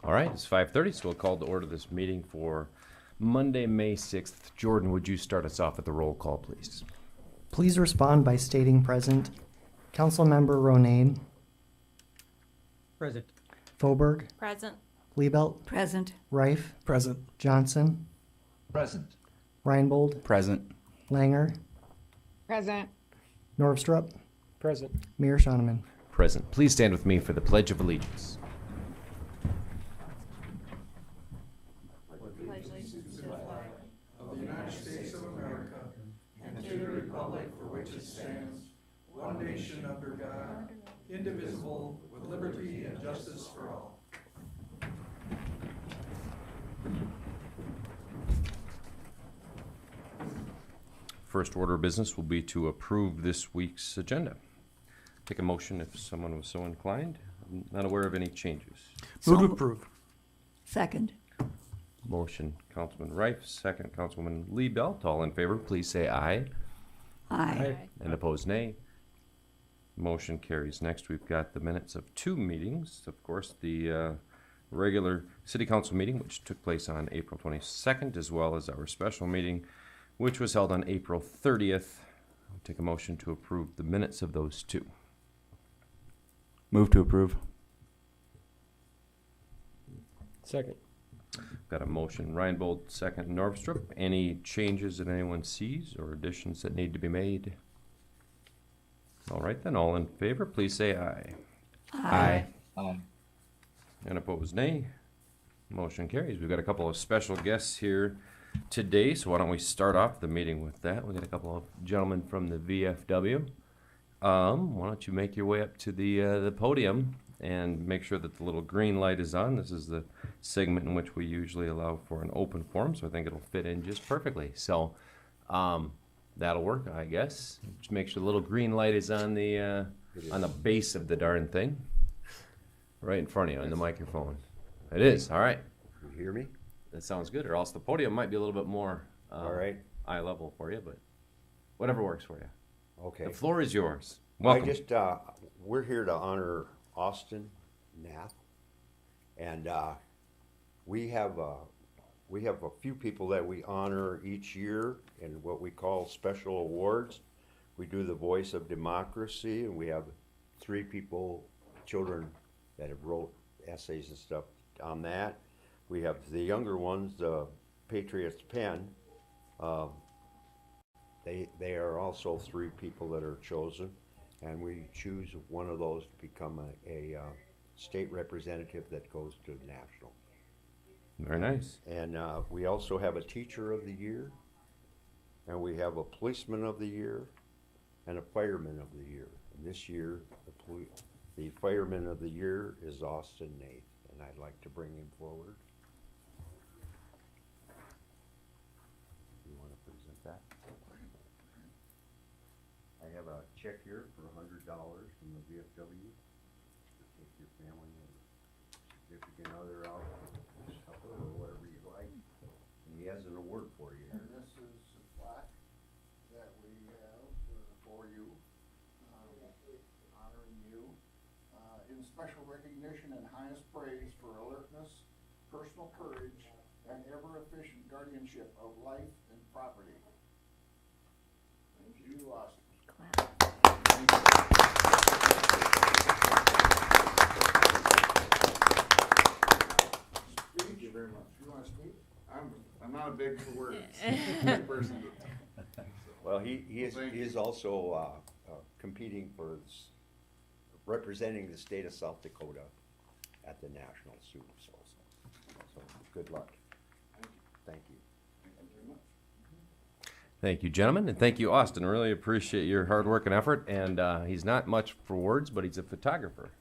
All right, it's 5:30, so we'll call to order this meeting for Monday, May 6th. Jordan, would you start us off with the roll call, please? Please respond by stating present. Councilmember Ronayne, Present. Faubourg, Present. Liebelt, Present. Reif, Present. Johnson, Present. Reinbold, Present. Langer, Present. Norvstrup, Present. Mayor Shoneman. Present. Please stand with me for the Pledge of Allegiance. Indivisible, with liberty and justice for all. First order of business will be to approve this week's agenda. Take a motion if someone was so inclined. I'm not aware of any changes. Move to approve. Second. Motion, Councilman Reif, second, Councilwoman Liebelt. All in favor, please say aye. Aye. And opposed, nay. Motion carries. Next, we've got the minutes of two meetings. Of course, the regular city council meeting, which took place on April 22nd, as well as our special meeting, which was held on April 30th. I'll take a motion to approve the minutes of those two. Move to approve. Second. Got a motion, Reinbold, second, Norvstrup. Any changes that anyone sees or additions that need to be made? All right, then, all in favor, please say aye. Aye. And opposed, nay. Motion carries. We've got a couple of special guests here today, so why don't we start off the meeting with that? We've got a couple of gentlemen from the VFW. Why don't you make your way up to the podium and make sure that the little green light is on. This is the segment in which we usually allow for an open forum, so I think it'll fit in just perfectly. So that'll work, I guess. Just make sure the little green light is on the base of the darn thing, right in front of you on the microphone. It is. All right. You hear me? That sounds good. Or else the podium might be a little bit more All right. eye level for you, but whatever works for you. Okay. The floor is yours. Welcome. We're here to honor Austin Nath, and we have a few people that we honor each year in what we call special awards. We do the Voice of Democracy, and we have 3 people, children, that have wrote essays and stuff on that. We have the younger ones, the Patriots Pen. They are also 3 people that are chosen, and we choose one of those to become a state representative that goes to national. Very nice. And we also have a Teacher of the Year, and we have a Policeman of the Year, and a Fireman of the Year. And this year, the Fireman of the Year is Austin Nath, and I'd like to bring him forward. You want to present that? I have a check here for $100 from the VFW. Take your family or significant other out for supper or whatever you like. And he has an award for you. And this is a plaque that we have for you, honoring you in special recognition and highest praise for alertness, personal courage, and ever-efficient guardianship of life and property. Thank you, Austin. Thank you very much. You want to speak? I'm not a big for words person. Well, he is also competing for representing the state of South Dakota at the national soon. So good luck. Thank you. Thank you very much. Thank you, gentlemen, and thank you, Austin. Really appreciate your hard work and effort. And he's not much for words, but he's a photographer.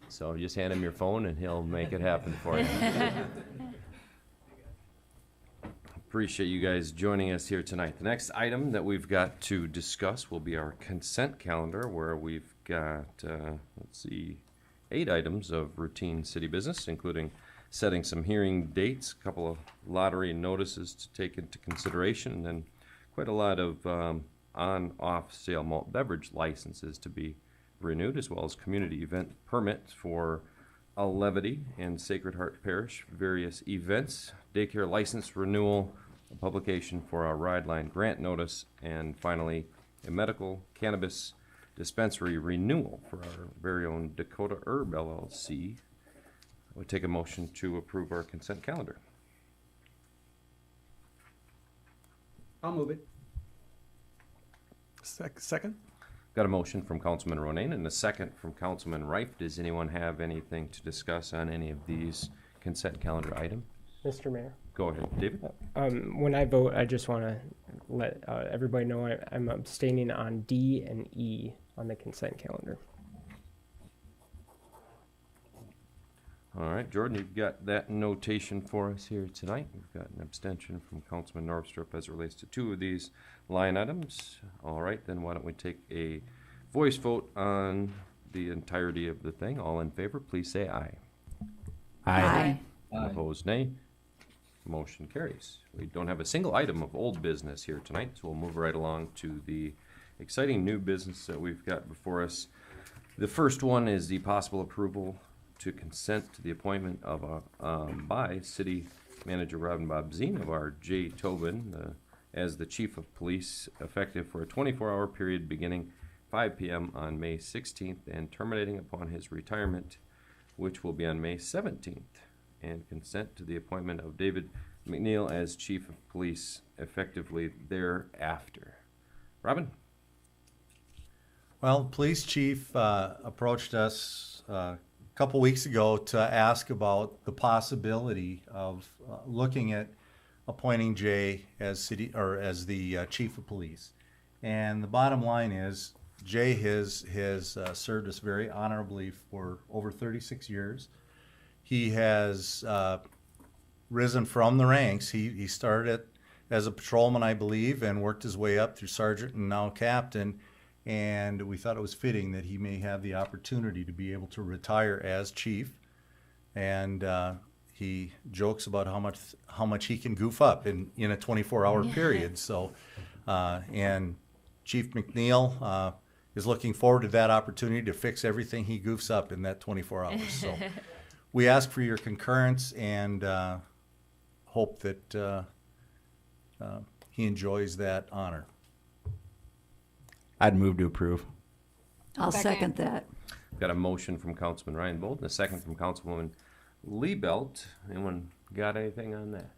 So just hand him your phone, and he'll make it happen for you. Appreciate you guys joining us here tonight. The next item that we've got to discuss will be our consent calendar, where we've got, 8 items of routine city business, including setting some hearing dates, a couple of lottery notices to take into consideration, and then quite a lot of on-off sale malt beverage licenses to be renewed, as well as community event permits for Levity and Sacred Heart Parish, various events, daycare license renewal, a publication for our Ride Line grant notice, and finally, a medical cannabis dispensary renewal for our very own Dakota Herb LLC. I would take a motion to approve our consent calendar. I'll move it. Second? Got a motion from Councilman Ronayne and a second from Councilman Rife. Does anyone have anything to discuss on any of these consent calendar items? Mr. Mayor. Go ahead, David. When I vote, I just want to let everybody know I'm abstaining on D and E on the consent calendar. All right, Jordan, you've got that notation for us here tonight. We've got an abstention from Councilman Norvstrup as it relates to two of these line items. All right, then why don't we take a voice vote on the entirety of the thing. All in favor, please say aye. Aye. Opposed, nay. Motion carries. We don't have a single item of old business here tonight, so we'll move right along to the exciting new business that we've got before us. The first one is the possible approval to consent to the appointment of by City Manager Robin Bob Zine of our J. Tobin as the Chief of Police, effective for a 24-hour period beginning 5 p.m. on May 16th and terminating upon his retirement, which will be on May 17th, and consent to the appointment of David McNeil as Chief of Police effectively thereafter. Robin? Well, police chief approached us a couple weeks ago to ask about the possibility of looking at appointing Jay as as the chief of police. And the bottom line is, Jay has served us very honorably for over 36 years. He has risen from the ranks. He started as a patrolman, I believe, and worked his way up through sergeant and now captain. And we thought it was fitting that he may have the opportunity to be able to retire as chief. And he jokes about how much he can goof up in a 24-hour period. So, and Chief McNeil is looking forward to that opportunity to fix everything he goofs up in that 24 hours. So, we ask for your concurrence and hope that he enjoys that honor. I'd move to approve. I'll second that. Got a motion from Councilman Ryan Bolt and a second from Councilwoman Liebelt. Anyone got anything on that?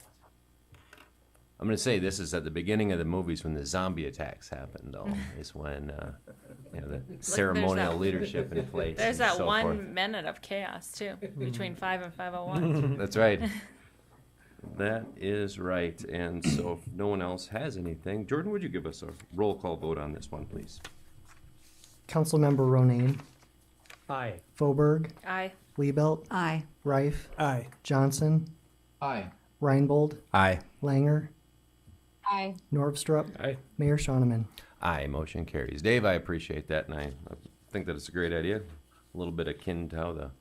I'm going to say this is at the beginning of the movies when the zombie attacks happened, though. Is when the ceremonial leadership in place. There's and that so 1 forth. minute of chaos too between 5 and 5:01. That's right. That is right. And so if no one else has anything, Jordan, would you give us a roll call vote on this one, please? Councilmember Ronayne, Aye. Fauberg, Aye. Liebelt, Aye. Rife, Aye. Johnson, Aye. Reinbold, Aye. Langer, Aye. Norvstrup, Aye. Mayor Schoeneman. Aye, motion carries. Dave, I appreciate that, and I think that it's a great idea. A little bit akin to how the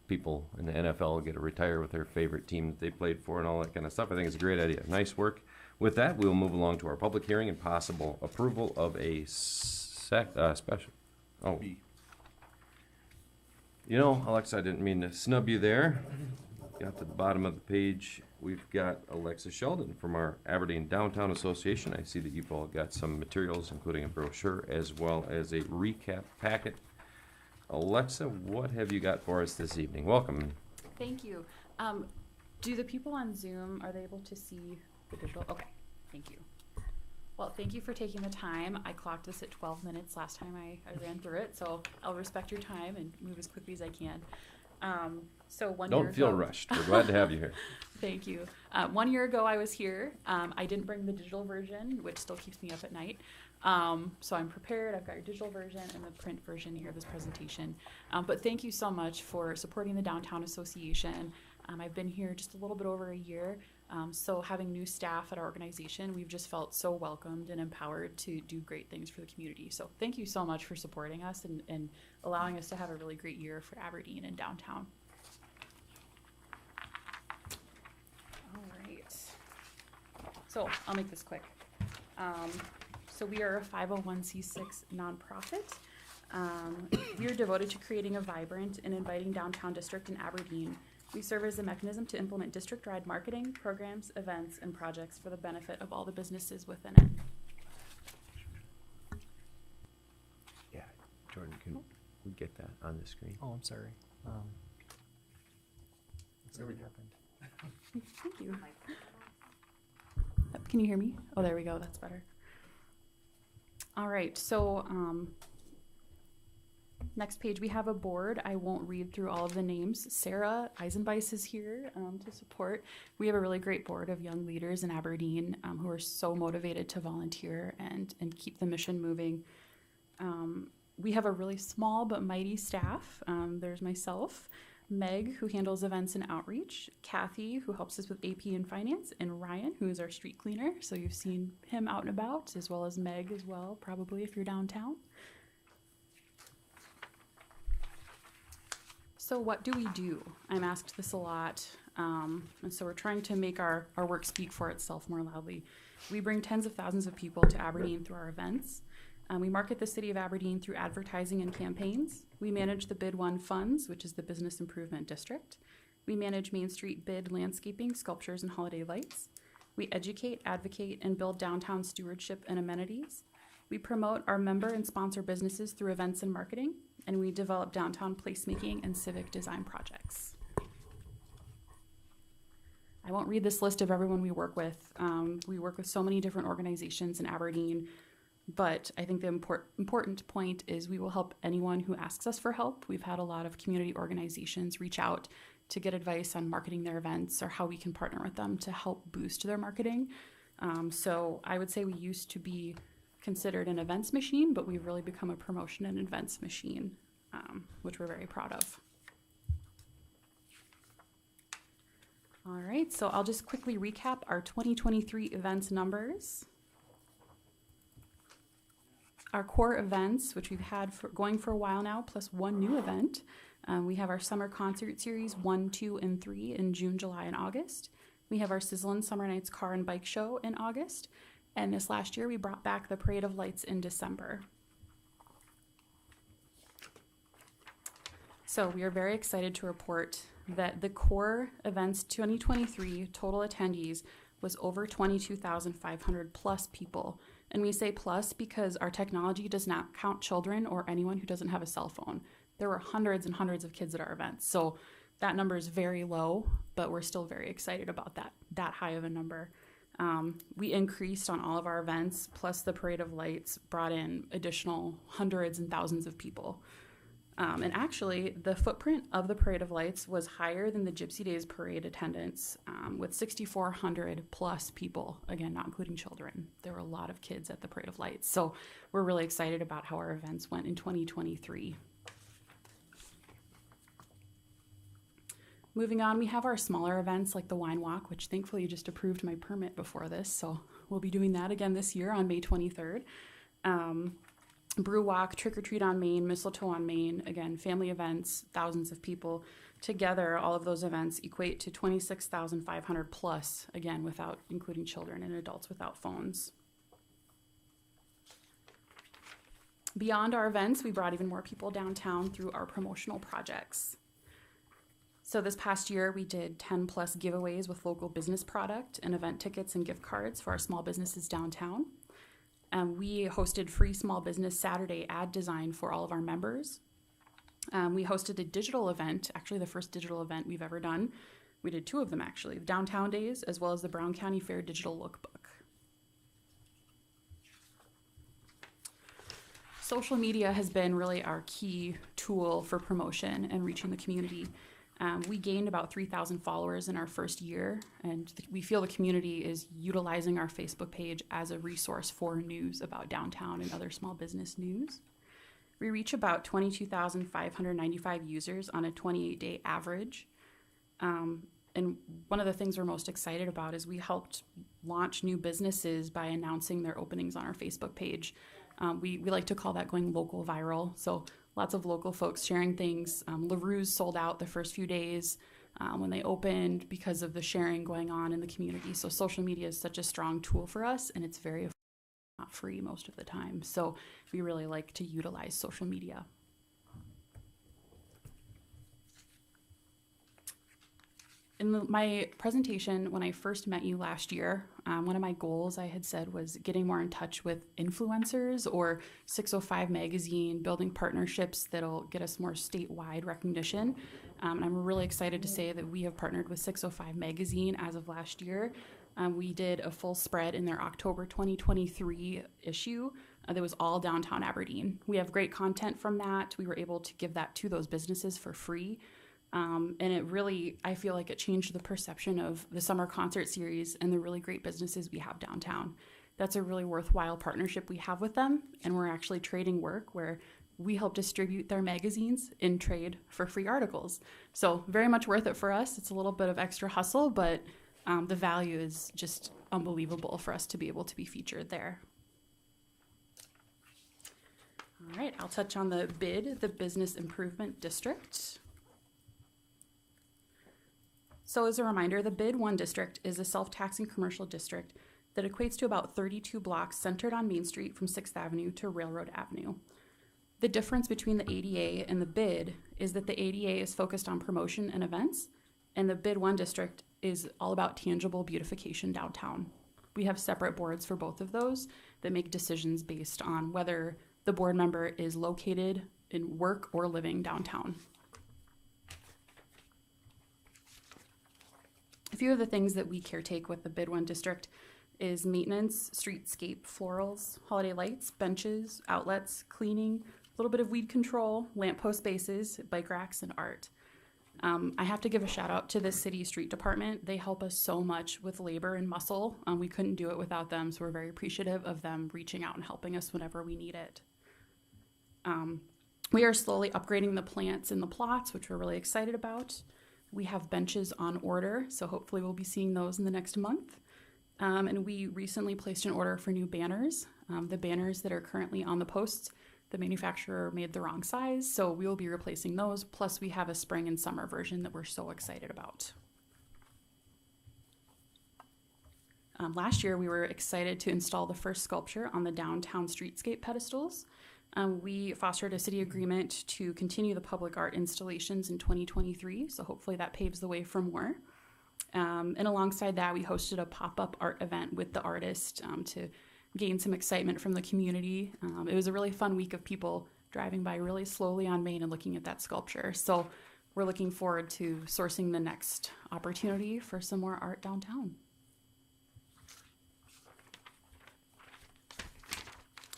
people in the NFL get to retire with their favorite team that they played for and all that kind of stuff. I think it's a great idea. Nice work. With that, we will move along to our public hearing and possible approval of a special. Oh. You know, Alexa, I didn't mean to snub you there. Got to the bottom of the page. We've got Alexa Sheldon from our Aberdeen Downtown Association. I see that you've all got some materials, including a brochure as well as a recap packet. Alexa, what have you got for us this evening? Welcome. Thank you. Do the people on Zoom, are they able to see the digital? Okay, thank you. Well, thank you for taking the time. I clocked this at 12 minutes last time I ran through it, so I'll respect your time and move as quickly as I can. So 1 year ago. Don't feel rushed. We're glad to have you here. Thank you. 1 year ago I was here. I didn't bring the digital version, which still keeps me up at night. So I'm prepared. I've got your digital version and the print version here of this presentation. But thank you so much for supporting the Downtown Association. I've been here just a little bit over a year. So having new staff at our organization, we've just felt so welcomed and empowered to do great things for the community. So thank you so much for supporting us and allowing us to have a really great year for Aberdeen and downtown. All right. So I'll make this quick. So we are a 501c6 nonprofit. We are devoted to creating a vibrant and inviting downtown district in Aberdeen. We serve as a mechanism to implement district-wide marketing, programs, events, and projects for the benefit of all the businesses within it. Yeah, Jordan, can we get that on the screen? Oh, I'm sorry. Something happened. Thank you. Can you hear me? Oh, there we go. That's better. All right. So next page, we have a board. I won't read through all of the names. Sarah Eisenbeis is here to support. We have a really great board of young leaders in Aberdeen who are so motivated to volunteer and keep the mission moving. We have a really small but mighty staff. There's myself, Meg, who handles events and outreach, Kathy, who helps us with AP and finance, and Ryan, who is our street cleaner. So you've seen him out and about, as well as Meg as well, probably if you're downtown. So what do we do? I'm asked this a lot, and so we're trying to make our work speak for itself more loudly. We bring tens of thousands of people to Aberdeen through our events. We market the city of Aberdeen through advertising and campaigns. We manage the Bid 1 funds, which is the Business Improvement District. We manage Main Street bid landscaping, sculptures, and holiday lights. We educate, advocate, and build downtown stewardship and amenities. We promote our member and sponsor businesses through events and marketing, and we develop downtown placemaking and civic design projects. I won't read this list of everyone we work with. We work with so many different organizations in Aberdeen. But I think the important point is we will help anyone who asks us for help. We've had a lot of community organizations reach out to get advice on marketing their events or how we can partner with them to help boost their marketing. So I would say we used to be considered an events machine, but we've really become a promotion and events machine, which we're very proud of. All right, so I'll just quickly recap our 2023 events numbers. Our core events, which we've had going for a while now, plus one new event. We have our summer concert series 1, 2, and 3 in June, July, and August. We have our Sizzlin' Summer Nights Car and Bike Show in August. And this last year, we brought back the Parade of Lights in December. So we are very excited to report that the core events 2023 total attendees was over 22,500 plus people. And we say plus because our technology does not count children or anyone who doesn't have a cell phone. There were hundreds and hundreds of kids at our events. So that number is very low, but we're still very excited about that high of a number. We increased on all of our events, plus the Parade of Lights brought in additional hundreds and thousands of people. And actually, the footprint of the Parade of Lights was higher than the Gypsy Days parade attendance, with 6,400 plus people, again, not including children. There were a lot of kids at the Parade of Lights. So we're really excited about how our events went in 2023. Moving on, we have our smaller events like the Wine Walk, which thankfully you just approved my permit before this. So we'll be doing that again this year on May 23rd. Brew Walk, Trick or Treat on Main, Mistletoe on Main, again, family events, thousands of people. Together, all of those events equate to 26,500 plus, again, without including children and adults without phones. Beyond our events, we brought even more people downtown through our promotional projects. So this past year, we did 10 plus giveaways with local business product and event tickets and gift cards for our small businesses downtown. We hosted free small business Saturday ad design for all of our members. We hosted a digital event, actually the first digital event we've ever done. We did 2 of them actually, the Downtown Days as well as the Brown County Fair Digital Lookbook. Social media has been really our key tool for promotion and reaching the community. We gained about 3,000 followers in our first year, and we feel the community is utilizing our Facebook page as a resource for news about downtown and other small business news. We reach about 22,595 users on a 28-day average. And one of the things we're most excited about is we helped launch new businesses by announcing their openings on our Facebook page. We like to call that going local viral. So lots of local folks sharing things. LaRue's sold out the first few days when they opened because of the sharing going on in the community. So social media is such a strong tool for us, and it's very not free most of the time. So we really like to utilize social media. In my presentation, when I first met you last year, one of my goals I had said was getting more in touch with influencers or 605 Magazine, building partnerships that'll get us more statewide recognition. And I'm really excited to say that we have partnered with 605 Magazine as of last year. We did a full spread in their October 2023 issue that was all downtown Aberdeen. We have great content from that. We were able to give that to those businesses for free. And it really, I feel like it changed the perception of the summer concert series and the really great businesses we have downtown. That's a really worthwhile partnership we have with them. And we're actually trading work where we help distribute their magazines in trade for free articles. So very much worth it for us. It's a little bit of extra hustle, but the value is just unbelievable for us to be able to be featured there. All right, I'll touch on the BID, the Business Improvement District. So as a reminder, the BID 1 district is a self-taxing commercial district that equates to about 32 blocks centered on Main Street from 6th Avenue to Railroad Avenue. The difference between the ADA and the BID is that the ADA is focused on promotion and events, and the BID 1 district is all about tangible beautification downtown. We have separate boards for both of those that make decisions based on whether the board member is located in work or living downtown. A few of the things that we caretake with the BID 1 district is maintenance, streetscape, florals, holiday lights, benches, outlets, cleaning, a little bit of weed control, lamppost spaces, bike racks, and art. I have to give a shout out to the city street department. They help us so much with labor and muscle. We couldn't do it without them, so we're very appreciative of them reaching out and helping us whenever we need it. We are slowly upgrading the plants in the plots, which we're really excited about. We have benches on order, so hopefully we'll be seeing those in the next month. And we recently placed an order for new banners. The banners that are currently on the posts, the manufacturer made the wrong size, so we will be replacing those. Plus we have a spring and summer version that we're so excited about. Last year we were excited to install the first sculpture on the downtown streetscape pedestals. We fostered a city agreement to continue the public art installations in 2023, so hopefully that paves the way for more. And alongside that, we hosted a pop-up art event with the artist to gain some excitement from the community. It was a really fun week of people driving by really slowly on Main and looking at that sculpture. So we're looking forward to sourcing the next opportunity for some more art downtown.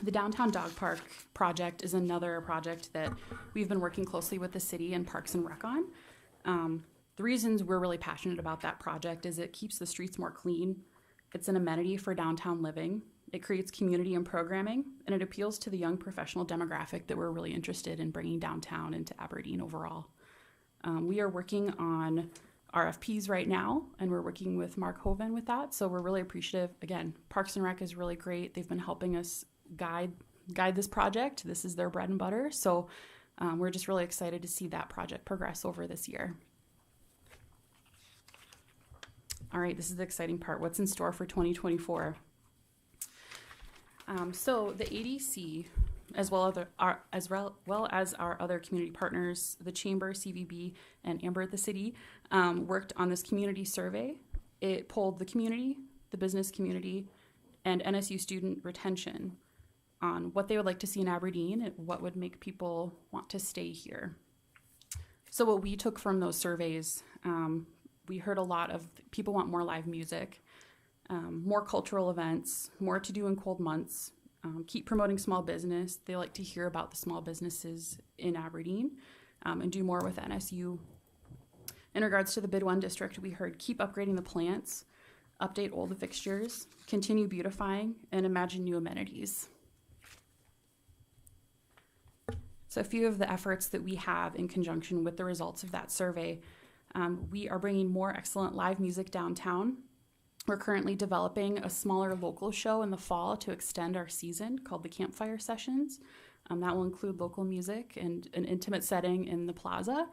The Downtown Dog Park project is another project that we've been working closely with the city and Parks and Rec on. The reasons we're really passionate about that project is it keeps the streets more clean. It's an amenity for downtown living. It creates community and programming, and it appeals to the young professional demographic that we're really interested in bringing downtown into Aberdeen overall. We are working on RFPs right now, and we're working with Mark Hoven with that, so we're really appreciative. Again, Parks and Rec is really great. They've been helping us guide this project. This is their bread and butter, so we're just really excited to see that project progress over this year. All right, this is the exciting part. What's in store for 2024? So the ADC, as well as our other community partners, the Chamber, CVB, and Amber at the City, worked on this community survey. It polled the community, the business community, and NSU student retention on what they would like to see in Aberdeen and what would make people want to stay here. So what we took from those surveys, we heard a lot of people want more live music, more cultural events, more to do in cold months, keep promoting small business. They like to hear about the small businesses in Aberdeen and do more with NSU. In regards to the BID 1 district, we heard keep upgrading the plants, update old fixtures, continue beautifying, and imagine new amenities. So a few of the efforts that we have in conjunction with the results of that survey, we are bringing more excellent live music downtown. We're currently developing a smaller local show in the fall to extend our season called the Campfire Sessions. That will include local music and an intimate setting in the plaza.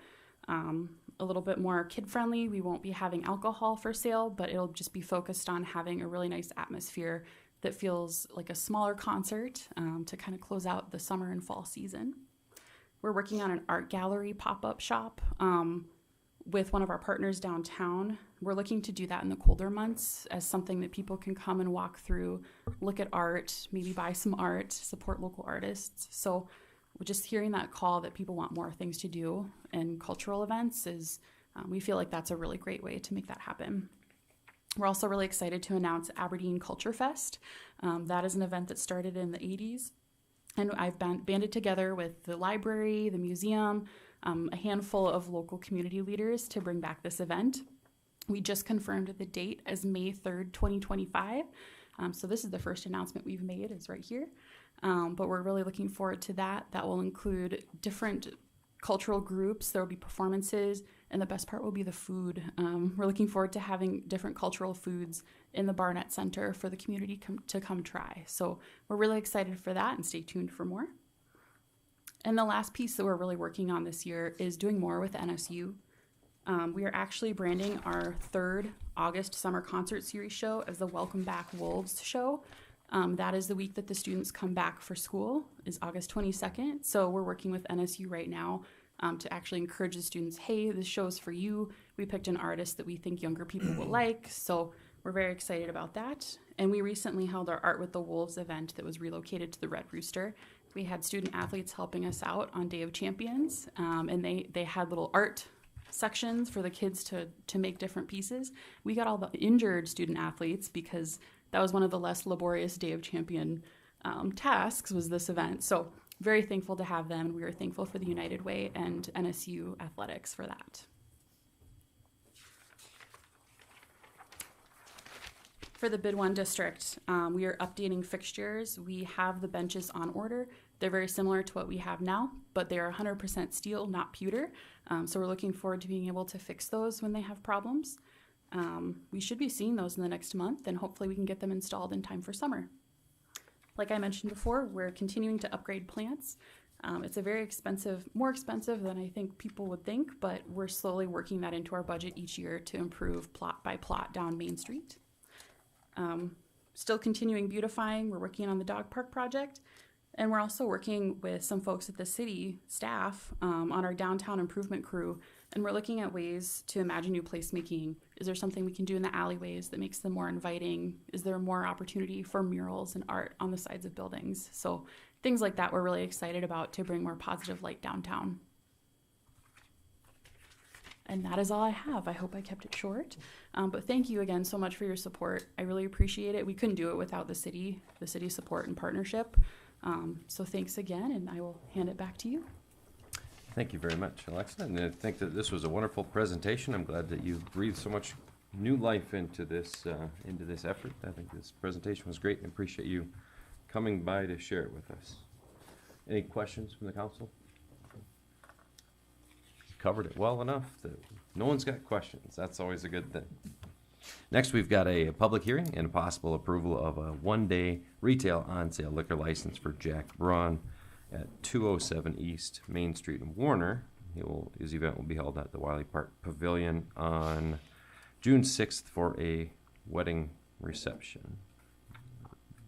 A little bit more kid-friendly. We won't be having alcohol for sale, but it'll just be focused on having a really nice atmosphere that feels like a smaller concert to kind of close out the summer and fall season. We're working on an art gallery pop-up shop with one of our partners downtown. We're looking to do that in the colder months as something that people can come and walk through, look at art, maybe buy some art, support local artists. So we're just hearing that call that people want more things to do and cultural events is, we feel like that's a really great way to make that happen. We're also really excited to announce Aberdeen Culture Fest. That is an event that started in the 80s. And I've banded together with the library, the museum, a handful of local community leaders to bring back this event. We just confirmed the date as May 3rd, 2025. So this is the first announcement we've made, is right here. But we're really looking forward to that. That will include different cultural groups. There will be performances, and the best part will be the food. We're looking forward to having different cultural foods in the Barnett Center for the community to come try. So we're really excited for that, and stay tuned for more. And the last piece that we're really working on this year is doing more with NSU. We are actually branding our 3rd August summer concert series show as the Welcome Back Wolves show. That is the week that the students come back for school, is August 22nd. So we're working with NSU right now to actually encourage the students, hey, this show is for you. We picked an artist that we think younger people will like. So we're very excited about that. And we recently held our Art with the Wolves event that was relocated to the Red Rooster. We had student athletes helping us out on Day of Champions, and they had little art sections for the kids to make different pieces. We got all the injured student athletes because that was one of the less laborious Day of Champion tasks, was this event. So very thankful to have them. We are thankful for the United Way and NSU Athletics for that. For the Bid 1 district, we are updating fixtures. We have the benches on order. They're very similar to what we have now, but they are 100% steel, not pewter. So we're looking forward to being able to fix those when they have problems. We should be seeing those in the next month, and hopefully we can get them installed in time for summer. Like I mentioned before, we're continuing to upgrade plants. It's a very expensive, more expensive than I think people would think, but we're slowly working that into our budget each year to improve plot by plot down Main Street. Still continuing beautifying. We're working on the dog park project, and we're also working with some folks at the city staff on our downtown improvement crew, and we're looking at ways to imagine new placemaking. Is there something we can do in the alleyways that makes them more inviting? Is there more opportunity for murals and art on the sides of buildings? So things like that we're really excited about to bring more positive light downtown. And that is all I have. I hope I kept it short. But thank you again so much for your support. I really appreciate it. We couldn't do it without the city support and partnership. So thanks again, and I will hand it back to you. Thank you very much, Alexa. And I think that this was a wonderful presentation. I'm glad that you breathed so much new life into this effort. I think this presentation was great, and appreciate you coming by to share it with us. Any questions from the council? Covered it well enough that no one's got questions. That's always a good thing. Next, we've got a public hearing and a possible approval of a one-day retail on-sale liquor license for Jack Braun at 207 East Main Street in Warner. His event will be held at the Wiley Park Pavilion on June 6th for a wedding reception.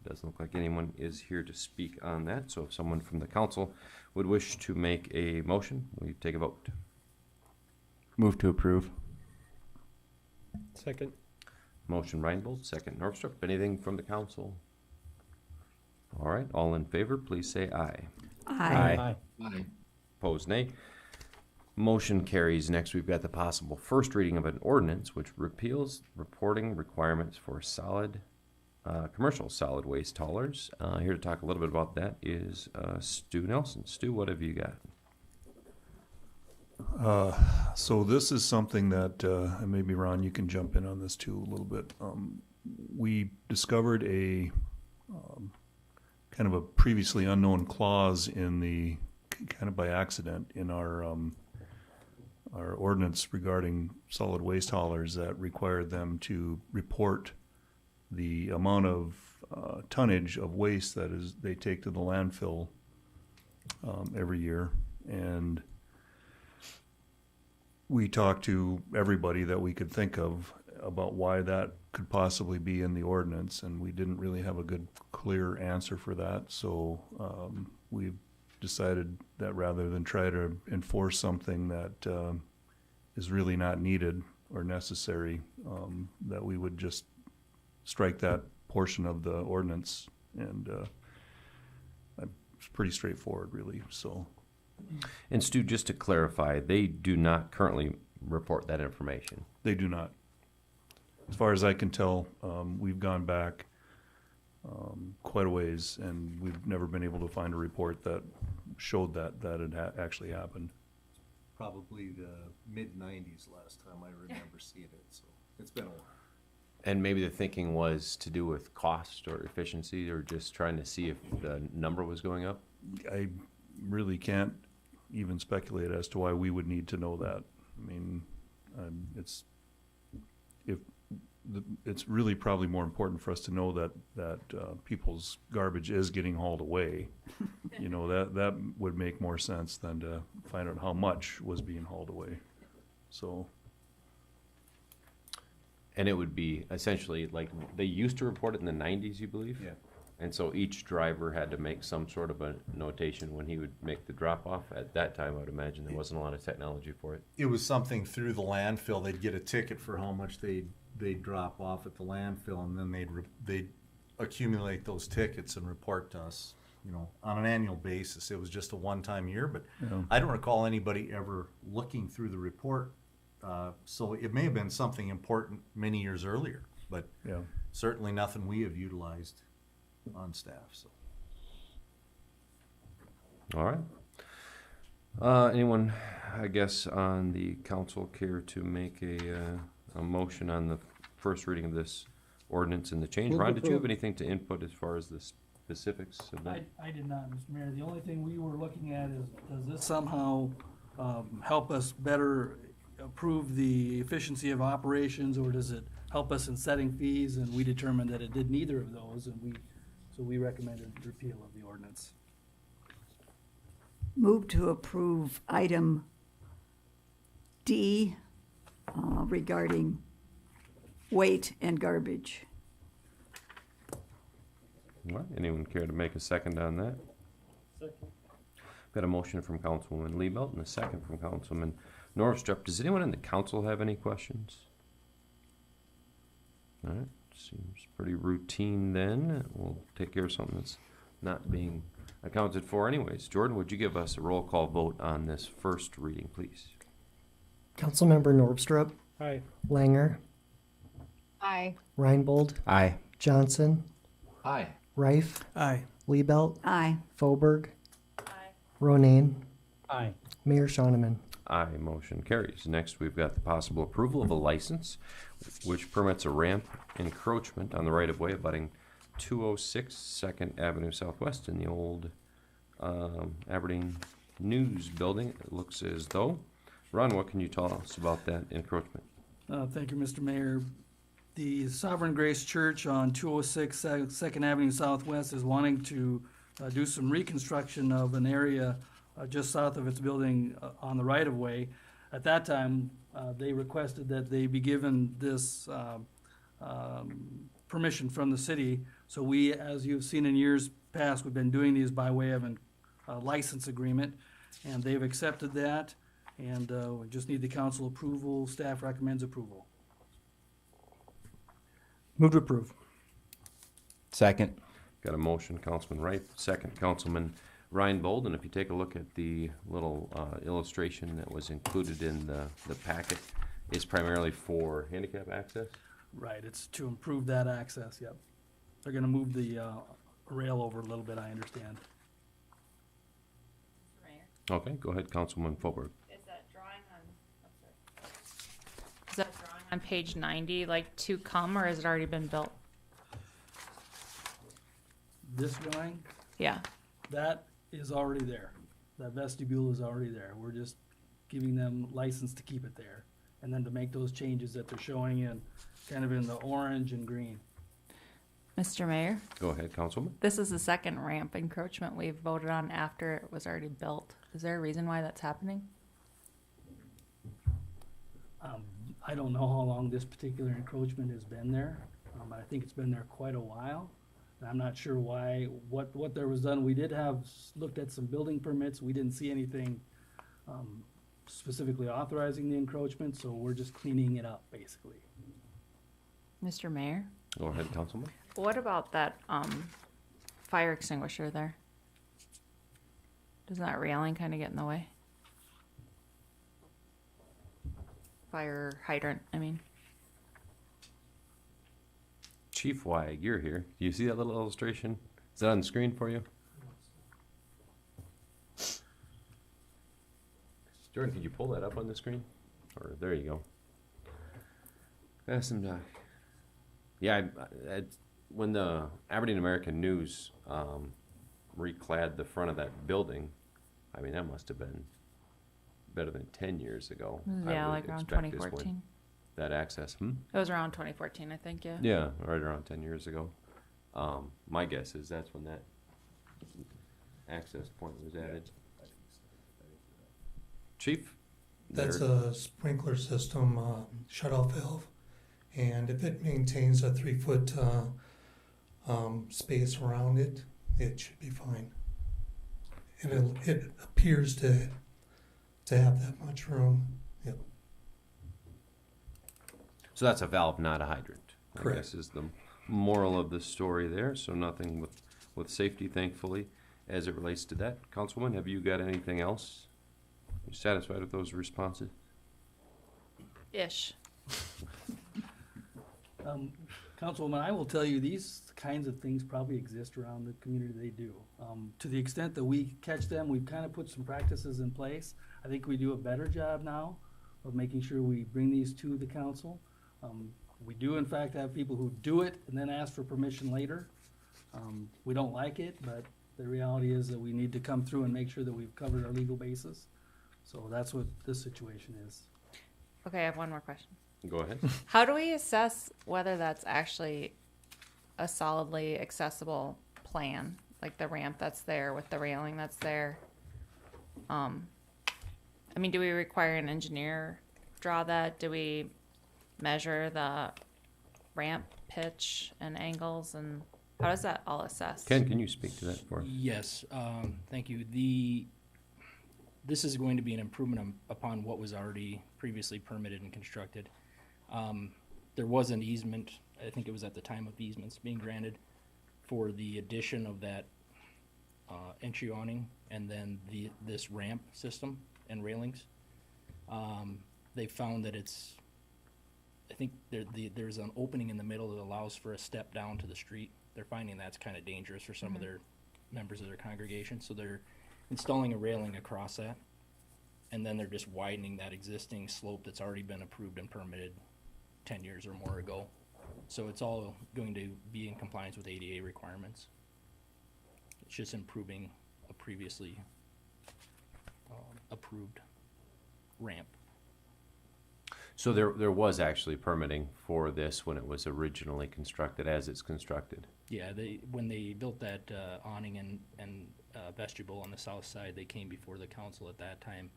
Doesn't look like anyone is here to speak on that, so if someone from the council would wish to make a motion, we take a vote. Move to approve. Second. Motion Reinbold, second Northrup. Anything from the council? All right, all in favor, please say aye. Aye. Aye. Opposed, nay. Motion carries. Next, we've got the possible first reading of an ordinance which repeals reporting requirements for commercial solid waste haulers. Here to talk a little bit about that is Stu Nelson. Stu, what have you got? So this is something that, and maybe Ron, you can jump in on this too a little bit. We discovered a kind of a previously unknown clause in the, kind of by accident, in our ordinance regarding solid waste haulers that required them to report the amount of tonnage of waste that is they take to the landfill every year. And we talked to everybody that we could think of about why that could possibly be in the ordinance, and we didn't really have a good, clear answer for that. So we've decided that rather than try to enforce something that is really not needed or necessary, that we would just strike that portion of the ordinance, and it's pretty straightforward, really. So, And Stu, just to clarify, they do not currently report that information. they do not. As far as I can tell, we've gone back quite a ways, and we've never been able to find a report that showed that it actually happened. Probably the mid-90s last time I remember seeing it, so it's been a while. And maybe the thinking was to do with cost or efficiency, or just trying to see if the number was going up? I really can't even speculate as to why we would need to know that. I mean, it's really probably more important for us to know that people's garbage is getting hauled away. You know, that would make more sense than to find out how much was being hauled away. So, And it would be essentially like, they used to report it in the 90s, you believe? Yeah. And so each driver had to make some sort of a notation when he would make the drop-off. At that time, I would imagine there wasn't a lot of technology for it. It was something through the landfill. They'd get a ticket for how much they'd drop off at the landfill, and then they'd accumulate those tickets and report to us, you know, on an annual basis. It was just a one-time year, but Yeah. I don't recall anybody ever looking through the report. So it may have been something important many years earlier, but yeah. certainly nothing we have utilized on staff, so. All right. Anyone, I guess, on the council care to make a motion on the first reading of this ordinance and the change? Move Ron, to did you have approve. anything to input as far as the specifics of that? I did not, Mr. Mayor. The only thing we were looking at is, does this somehow help us better improve the efficiency of operations, or does it help us in setting fees? And we determined that it did neither of those, and so we recommended repeal of the ordinance. Move to approve item D regarding weight and garbage. All right. Anyone care to make a second on that? Second. Got a motion from Councilwoman Liebelt and a second from Councilman Norvstrup. Does anyone in the council have any questions? All right, seems pretty routine then. We'll take care of something that's not being accounted for anyways. Jordan, would you give us a roll call vote on this first reading, please? Councilmember Norvstrup, Aye. Langer, Aye. Reinbold, Aye. Johnson, Aye. Reif, Aye. Liebelt, Aye. Fauberg, Aye. Ronayne, Aye. Mayor Shonneman. Aye, motion carries. Next, we've got the possible approval of a license which permits a ramp encroachment on the right-of-way abutting 206 2nd Avenue Southwest in the old Aberdeen News Building. It looks as though. Ron, what can you tell us about that encroachment? Thank you, Mr. Mayor. The Sovereign Grace Church on 206 2nd Avenue Southwest is wanting to do some reconstruction of an area just south of its building on the right-of-way. At that time, they requested that they be given this permission from the city. So we, as you've seen in years past, we've been doing these by way of a license agreement, and they've accepted that, and we just need the council approval. Staff recommends approval. Move to approve. Second. Got a motion, Councilman Wright, second, Councilman Reinbold, and if you take a look at the little illustration that was included in the packet, it's primarily for handicap access? Right, it's to improve that access, yep. They're gonna move the rail over a little bit, I understand. Okay, go ahead, Councilman Fauberg. Is that drawing on page 90 like to come, or has it already been built? This drawing, Yeah. that is already there. That vestibule is already there. We're just giving them license to keep it there. And then to make those changes that they're showing in, kind of in the orange and green. Mr. Mayor, Go ahead, Councilman. this is the second ramp encroachment we've voted on after it was already built. Is there a reason why that's happening? I don't know how long this particular encroachment has been there, but I think it's been there quite a while. And I'm not sure why, what there was done. We did looked at some building permits. We didn't see anything specifically authorizing the encroachment, so we're just cleaning it up, basically. Mr. Mayor, Go ahead, Councilman. what about that, fire extinguisher there? Doesn't that railing kind of get in the way? Fire hydrant, I mean. Chief Weig, you're here. Do you see that little illustration? Is that on the screen for you? Jordan, could you pull that up on the screen? Or there you go. Ask him to. Yeah, when the Aberdeen American News reclad the front of that building, I mean, that must have been better than 10 years ago. Yeah, I would like around expect is when 2014. That access, It was around 2014, I think, yeah. Yeah, right around 10 years ago. My guess is that's when that access point was added. Chief? That's there- a sprinkler system shutoff valve, and if it maintains a 3-foot space around it, it should be fine. And it appears to have that much room. Yep. So that's a valve, not a hydrant. Correct. I guess is the moral of the story there. So nothing with safety, thankfully, as it relates to that. Councilwoman, have you got anything else? Are you satisfied with those responses? Ish. Councilwoman, I will tell you, these kinds of things probably exist around the community. They do. To the extent that we catch them, we've kind of put some practices in place. I think we do a better job now of making sure we bring these to the council. We do in fact have people who do it and then ask for permission later. We don't like it, but the reality is that we need to come through and make sure that we've covered our legal basis. So that's what this situation is. Okay, I have one more question. Go ahead. How do we assess whether that's actually a solidly accessible plan? Like the ramp that's there with the railing that's there? I mean, do we require an engineer draw that? Do we measure the ramp pitch and angles, and how does that all assess? Ken, can you speak to that for us? Yes, thank you. This is going to be an improvement upon what was already previously permitted and constructed. There was an easement, I think it was at the time of easements being granted, for the addition of that entry awning and then this ramp system and railings. They found that I think there's an opening in the middle that allows for a step down to the street. They're finding that's kind of dangerous for some of their members of their congregation, so they're installing a railing across that, and then they're just widening that existing slope that's already been approved and permitted 10 years or more ago. So it's all going to be in compliance with ADA requirements. It's just improving a previously approved ramp. So there was actually permitting for this when it was originally constructed, as it's constructed. Yeah, when they built that awning and vestibule on the south side, they came before the council at that time.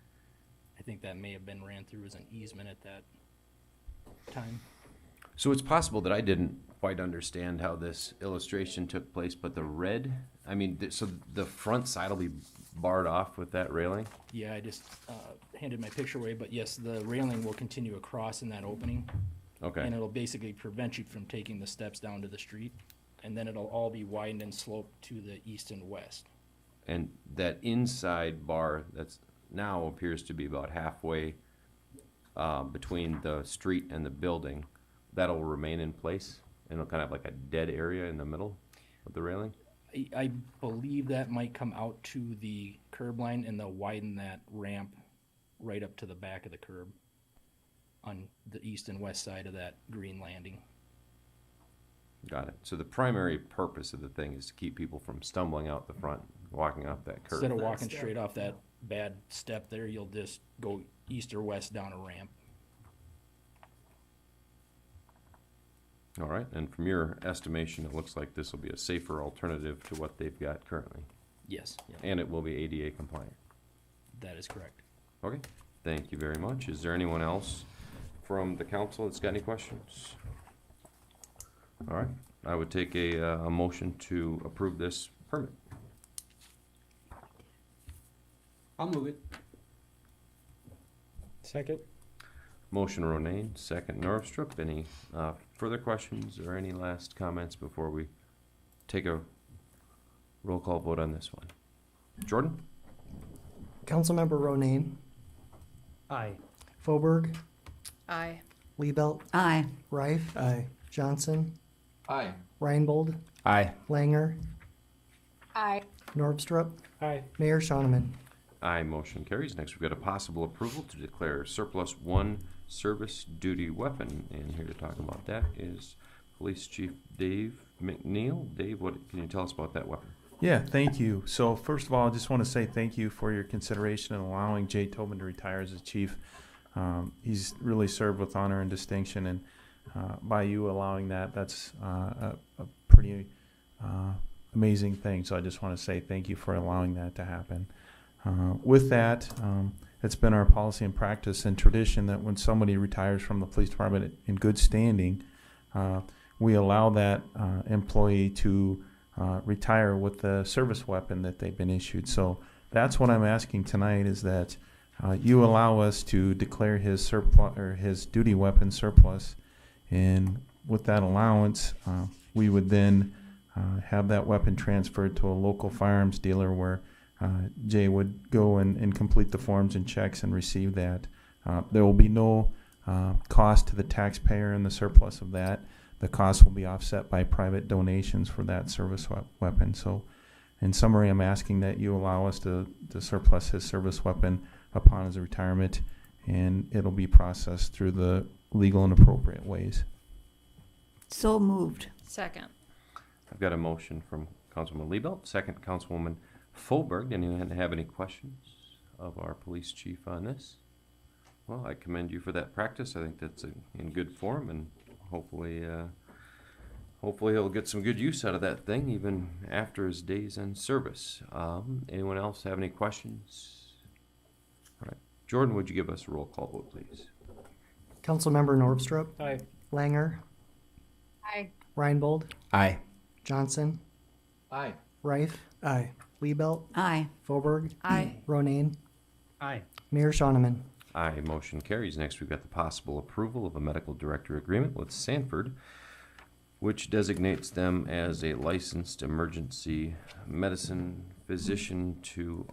I think that may have been ran through as an easement at that time. So it's possible that I didn't quite understand how this illustration took place, but the red, I mean, so the front side will be barred off with that railing? Yeah, I just handed my picture away, but yes, the railing will continue across in that opening. Okay. And it'll basically prevent you from taking the steps down to the street, and then it'll all be widened and sloped to the east and west. And that inside bar that's now appears to be about halfway between the street and the building, that'll remain in place? And it'll kind of have like a dead area in the middle of the railing? I believe that might come out to the curb line, and they'll widen that ramp right up to the back of the curb on the east and west side of that green landing. Got it. So the primary purpose of the thing is to keep people from stumbling out the front, walking off that curb. Instead of walking straight off that bad step there, you'll just go east or west down a ramp. All right, and from your estimation, it looks like this will be a safer alternative to what they've got currently. Yes. Yeah. And it will be ADA compliant. That is correct. Okay, thank you very much. Is there anyone else from the council that's got any questions? All right, I would take a motion to approve this permit. I'll move it. Second. Motion Ronayne, second Norvstrup. Any further questions or any last comments before we take a roll call vote on this one? Jordan? Councilmember Ronayne, Aye. Fauberg, Aye. Liebelt, Aye. Reif, Aye. Johnson, Aye. Reinbold, Aye. Langer, Aye. Norvstrup, Aye. Mayor Shoneman. Aye, motion carries. Next, we've got a possible approval to declare surplus one service duty weapon. And here to talk about that is Police Chief Dave McNeil. Dave, what can you tell us about that weapon? Yeah, thank you. So first of all, I just want to say thank you for your consideration in allowing Jay Tobin to retire as a chief. He's really served with honor and distinction, and by you allowing that, that's a pretty amazing thing. So I just want to say thank you for allowing that to happen. With that, it's been our policy and practice and tradition that when somebody retires from the police department in good standing, we allow that employee to retire with the service weapon that they've been issued. So that's what I'm asking tonight, is that you allow us to declare his surplus or his duty weapon surplus, and with that allowance, we would then have that weapon transferred to a local firearms dealer where Jay would go and complete the forms and checks and receive that. There will be no cost to the taxpayer in the surplus of that. The cost will be offset by private donations for that service weapon. So in summary, I'm asking that you allow us to surplus his service weapon upon his retirement, and it'll be processed through the legal and appropriate ways. So moved. Second. I've got a motion from Councilwoman Liebelt, second Councilwoman Fauberg. Anyone have any questions of our police chief on this? Well, I commend you for that practice. I think that's in good form, and hopefully he'll get some good use out of that thing even after his days in service. Anyone else have any questions? All right, Jordan, would you give us a roll call vote, please? Councilmember Norvstrup, Aye. Langer, Aye. Reinbold, Aye. Johnson, Aye. Reif, Aye. Liebelt, Aye. Fauberg, Aye. Ronayne, Aye. Mayor Shoneman. Aye, motion carries. Next, we've got the possible approval of a medical director agreement with Sanford, which designates them as a licensed emergency medicine physician to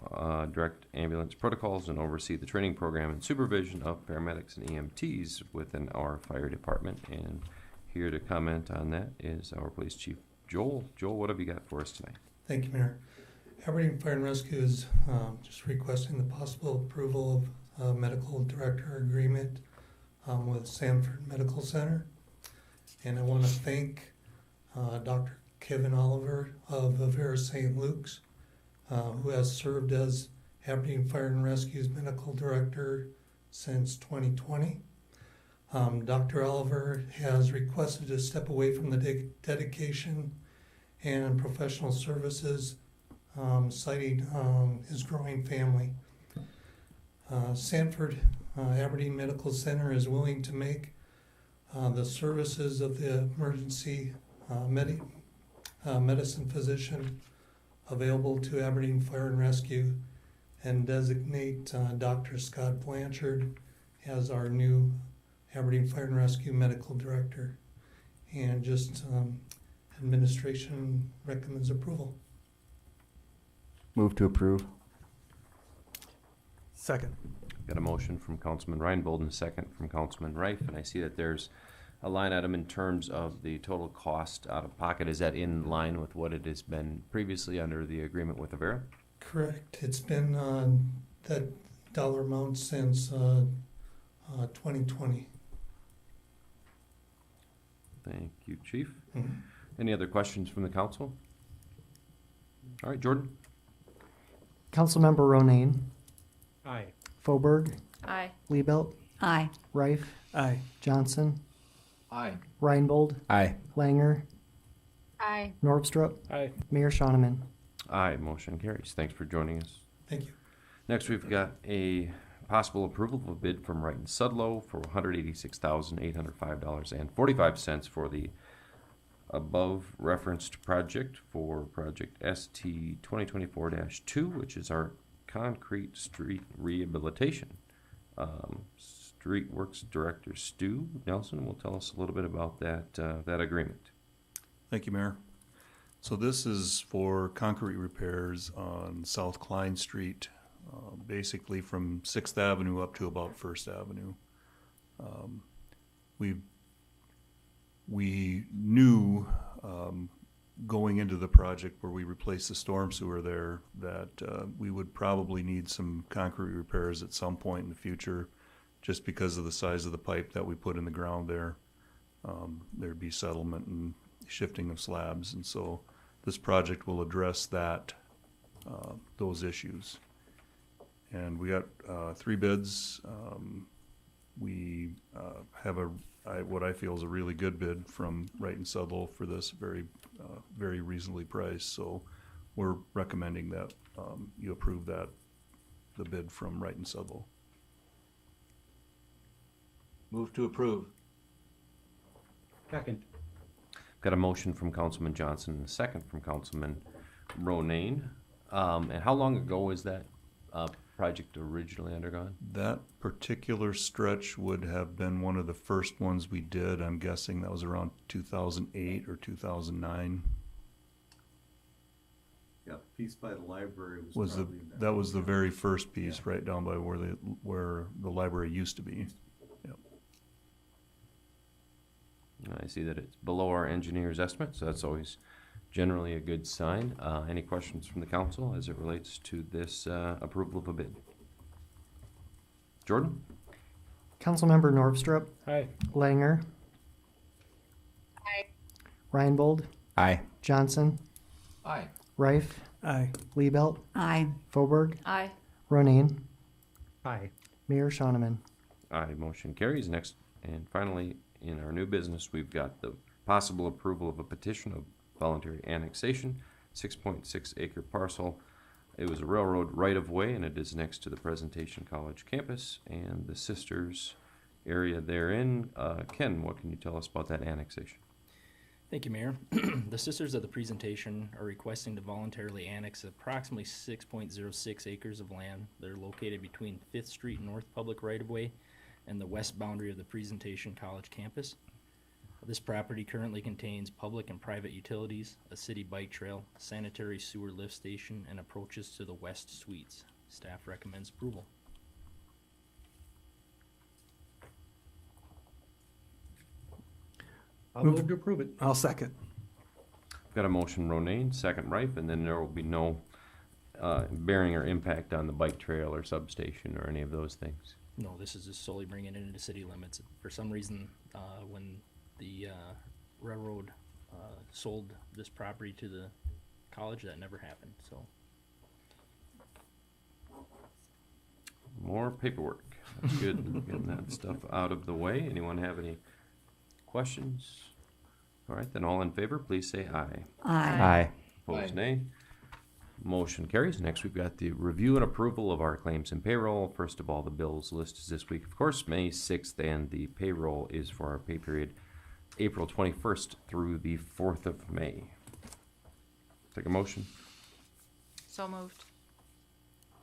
direct ambulance protocols and oversee the training program and supervision of paramedics and EMTs within our fire department. And here to comment on that is our police chief, Joel. Joel, what have you got for us tonight? Thank you, Mayor. Aberdeen Fire and Rescue is just requesting the possible approval of a medical director agreement with Sanford Medical Center. And I want to thank Dr. Kevin Oliver of Avera St. Luke's, who has served as Aberdeen Fire and Rescue's medical director since 2020. Dr. Oliver has requested to step away from the dedication and professional services, citing his growing family. Sanford Aberdeen Medical Center is willing to make the services of the emergency medicine physician available to Aberdeen Fire and Rescue, and designate Dr. Scott Blanchard as our new Aberdeen Fire and Rescue medical director. And just administration recommends approval. Move to approve. Second. Got a motion from Councilman Reinbold and a second from Councilman Reif, and I see that there's a line item in terms of the total cost out of pocket. Is that in line with what it has been previously under the agreement with Avera? Correct. It's been that dollar amount since 2020. Thank you, Chief. Mhm. Any other questions from the council? All right, Jordan? Councilmember Ronayne, Aye. Fauberg, Aye. Liebelt, Aye. Reif, Aye. Johnson, Aye. Reinbold, Aye. Langer, Aye. Norvstrup, Aye. Mayor Shoneman. Aye, motion carries. Thanks for joining us. Thank you. Next, we've got a possible approval of a bid from Wright and Sudlow for $186,805.45 for the above referenced project for project ST 2024-2, which is our concrete street rehabilitation. Street Works Director Stu Nelson will tell us a little bit about that agreement. Thank you, Mayor. So this is for concrete repairs on South Klein Street, basically from 6th Avenue up to about 1st Avenue. We knew going into the project where we replaced the storm sewer there that we would probably need some concrete repairs at some point in the future, just because of the size of the pipe that we put in the ground there. There'd be settlement and shifting of slabs, and so this project will address those issues. And we got 3 bids. We have what I feel is a really good bid from Wright and Sudlow for this very reasonably priced. So we're recommending that you approve the bid from Wright and Sudlow. Move to approve. Second. Got a motion from Councilman Johnson and a second from Councilman Ronayne. And how long ago was that project originally undergone? That particular stretch would have been one of the first ones we did. I'm guessing that was around 2008 or 2009. Yeah, the piece by the library That was the very first piece, right down by where the library used to be. Yep. I see that it's below our engineer's estimate, so that's always generally a good sign. Any questions from the council as it relates to this approval of a bid? Jordan? Councilmember Norvstrup, Aye. Langer, Aye. Reinbold, Aye. Johnson, Aye. Reif, Aye. Liebelt, Aye. Fauberg, Aye. Ronayne, Aye. Mayor Shoneman. Aye, motion carries. Next, and finally, in our new business, we've got the possible approval of a petition of voluntary annexation, 6.6 acre parcel. It was a railroad right-of-way, and it is next to the Presentation College campus and the Sisters area therein. Ken, what can you tell us about that annexation? Thank you, Mayor. The Sisters of the Presentation are requesting to voluntarily annex approximately 6.06 acres of land. They're located between 5th Street North Public Right-of-Way and the west boundary of the Presentation College campus. This property currently contains public and private utilities, a city bike trail, sanitary sewer lift station, and approaches to the west suites. Staff recommends approval. I'll move to approve it. I'll second. Got a motion, Ronayne, second Reif, and then there will be no bearing or impact on the bike trail or substation or any of those things. No, this is just solely bringing it into city limits. For some reason, when the railroad sold this property to the college, that never happened, so. More paperwork. That's good. Getting that stuff out of the way. Anyone have any questions? All right, then all in favor, please say aye. Aye. Opposed, Aye. nay. Motion carries. Next, we've got the review and approval of our claims and payroll. First of all, the bills list is this week, of course, May 6th, and the payroll is for our pay period April 21st through the 4th of May. Take a motion. So moved.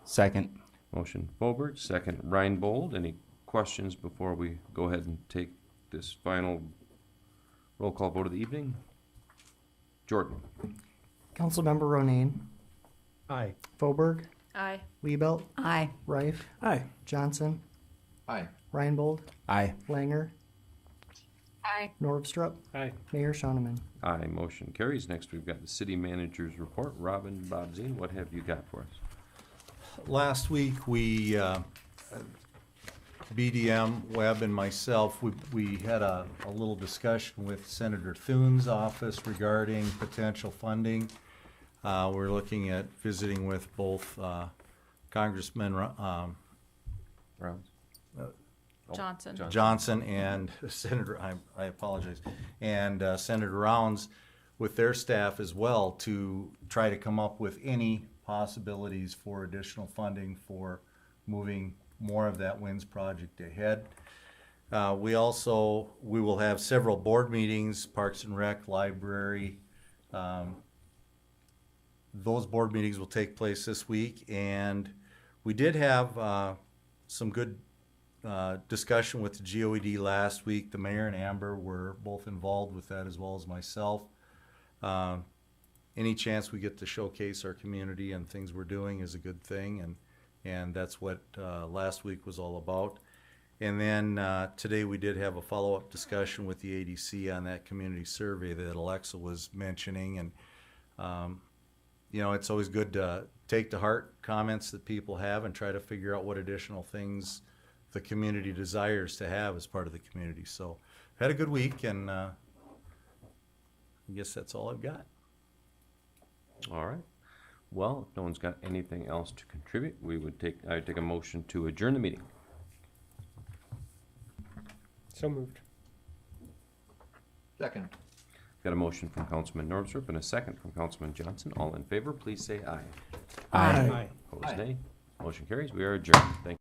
Second. Motion Fauberg, second Reinbold. Any questions before we go ahead and take this final roll call vote of the evening? Jordan? Councilmember Ronayne, Aye. Fauberg, Aye. Liebelt, Aye. Reif, Aye. Johnson, Aye. Reinbold, Aye. Langer, Aye. Norvstrup, Aye. Mayor Shoneman. Aye, motion carries. Next, we've got the city manager's report. Robin Bobzien, what have you got for us? Last week, we, BDM, Webb, and myself, we had a little discussion with Senator Thune's office regarding potential funding. We're looking at visiting with both Congressman Rounds? Johnson. Johnson and Senator, I apologize, and Senator Rounds with their staff as well to try to come up with any possibilities for additional funding for moving more of that WINS project ahead. We will have several board meetings, Parks and Rec, Library. Those board meetings will take place this week, and we did have some good discussion with the GOED last week. The mayor and Amber were both involved with that, as well as myself. Any chance we get to showcase our community and things we're doing is a good thing, and that's what last week was all about. And then today we did have a follow-up discussion with the ADC on that community survey that Alexa was mentioning, and it's always good to take to heart comments that people have and try to figure out what additional things the community desires to have as part of the community. So had a good week, and I guess that's all I've got. All right. Well, if no one's got anything else to contribute, I would take a motion to adjourn the meeting. So moved. Second. Got a motion from Councilman Northrup and a second from Councilman Johnson. All in favor, please say aye. Aye. Opposed, nay. Motion carries. We are adjourned. Thank you.